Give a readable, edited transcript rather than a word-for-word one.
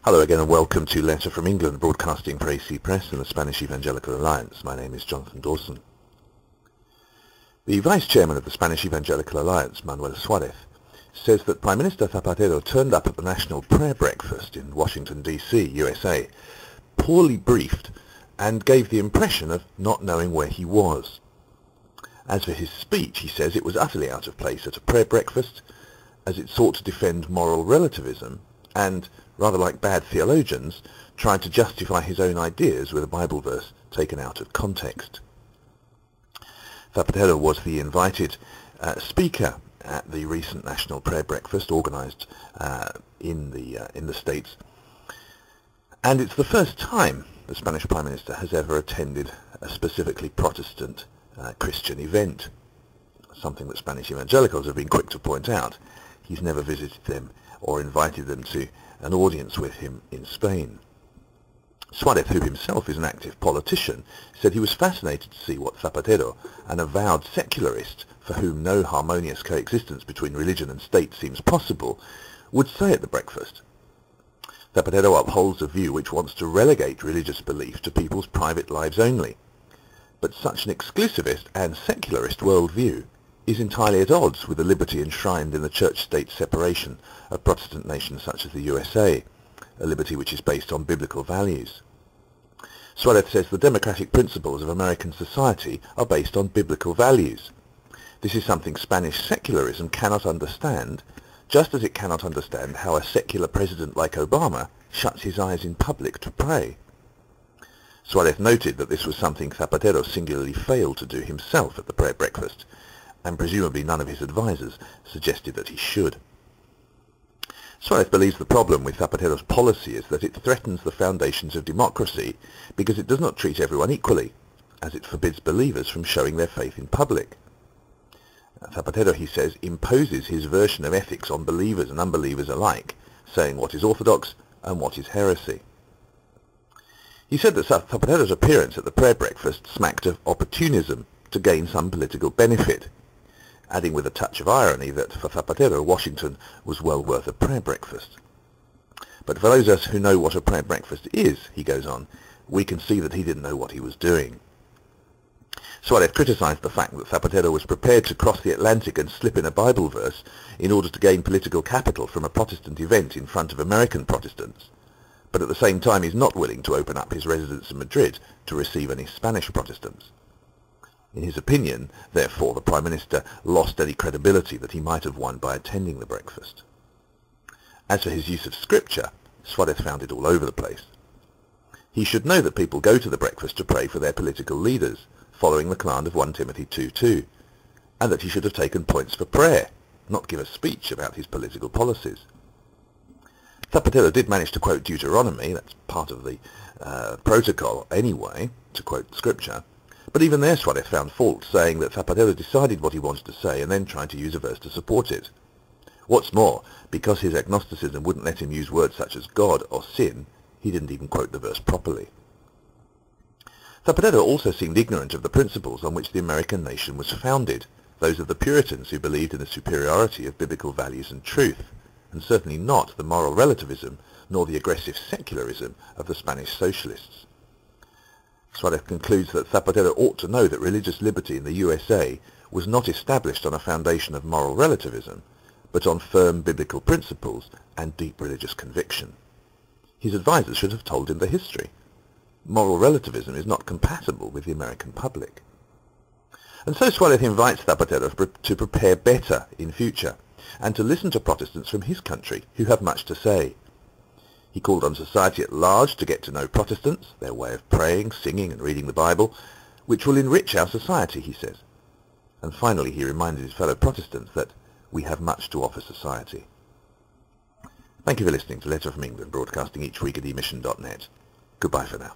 Hello again and welcome to Letter from England, broadcasting for AC Press and the Spanish Evangelical Alliance. My name is Jonathan Dawson. The Vice Chairman of the Spanish Evangelical Alliance, Manuel Suárez, says that Prime Minister Zapatero turned up at the National Prayer Breakfast in Washington, D.C., USA, poorly briefed and gave the impression of not knowing where he was. As for his speech, he says it was utterly out of place at a prayer breakfast, as it sought to defend moral relativism and, rather like bad theologians, tried to justify his own ideas with a Bible verse taken out of context. Zapatero was the invited speaker at the recent National Prayer Breakfast organised in the States, and it's the first time the Spanish Prime Minister has ever attended a specifically Protestant Christian event, something that Spanish evangelicals have been quick to point out. He's never visited them or invited them to an audience with him in Spain. Suárez, who himself is an active politician, said he was fascinated to see what Zapatero, an avowed secularist for whom no harmonious coexistence between religion and state seems possible, would say at the breakfast. Zapatero upholds a view which wants to relegate religious belief to people's private lives only. But such an exclusivist and secularist worldview is entirely at odds with the liberty enshrined in the church-state separation of Protestant nations such as the USA, a liberty which is based on biblical values. Suárez says the democratic principles of American society are based on biblical values. This is something Spanish secularism cannot understand, just as it cannot understand how a secular president like Obama shuts his eyes in public to pray. Suárez noted that this was something Zapatero singularly failed to do himself at the prayer breakfast, and presumably none of his advisers suggested that he should. Suárez believes the problem with Zapatero's policy is that it threatens the foundations of democracy because it does not treat everyone equally, as it forbids believers from showing their faith in public. Zapatero, he says, imposes his version of ethics on believers and unbelievers alike, saying what is orthodox and what is heresy. He said that Zapatero's appearance at the prayer breakfast smacked of opportunism to gain some political benefit, adding with a touch of irony that for Zapatero, Washington was well worth a prayer breakfast. But for those of us who know what a prayer breakfast is, he goes on, we can see that he didn't know what he was doing. Suárez criticised the fact that Zapatero was prepared to cross the Atlantic and slip in a Bible verse in order to gain political capital from a Protestant event in front of American Protestants, but at the same time he's not willing to open up his residence in Madrid to receive any Spanish Protestants. In his opinion, therefore, the Prime Minister lost any credibility that he might have won by attending the breakfast. As for his use of scripture, Suárez found it all over the place. He should know that people go to the breakfast to pray for their political leaders, following the command of 1 Timothy 2:2, and that he should have taken points for prayer, not give a speech about his political policies. Zapatero did manage to quote Deuteronomy, that's part of the protocol anyway, to quote scripture, but even there Suárez found fault, saying that Zapatero decided what he wanted to say and then tried to use a verse to support it. What's more, because his agnosticism wouldn't let him use words such as God or sin, he didn't even quote the verse properly. Zapatero also seemed ignorant of the principles on which the American nation was founded, those of the Puritans who believed in the superiority of biblical values and truth, and certainly not the moral relativism nor the aggressive secularism of the Spanish socialists. Suárez concludes that Zapatero ought to know that religious liberty in the USA was not established on a foundation of moral relativism, but on firm biblical principles and deep religious conviction. His advisers should have told him the history. Moral relativism is not compatible with the American public. And so Suárez invites Zapatero to prepare better in future, and to listen to Protestants from his country who have much to say. He called on society at large to get to know Protestants, their way of praying, singing and reading the Bible, which will enrich our society, he says. And finally he reminded his fellow Protestants that we have much to offer society. Thank you for listening to Letter from England, broadcasting each week at emission.net. Goodbye for now.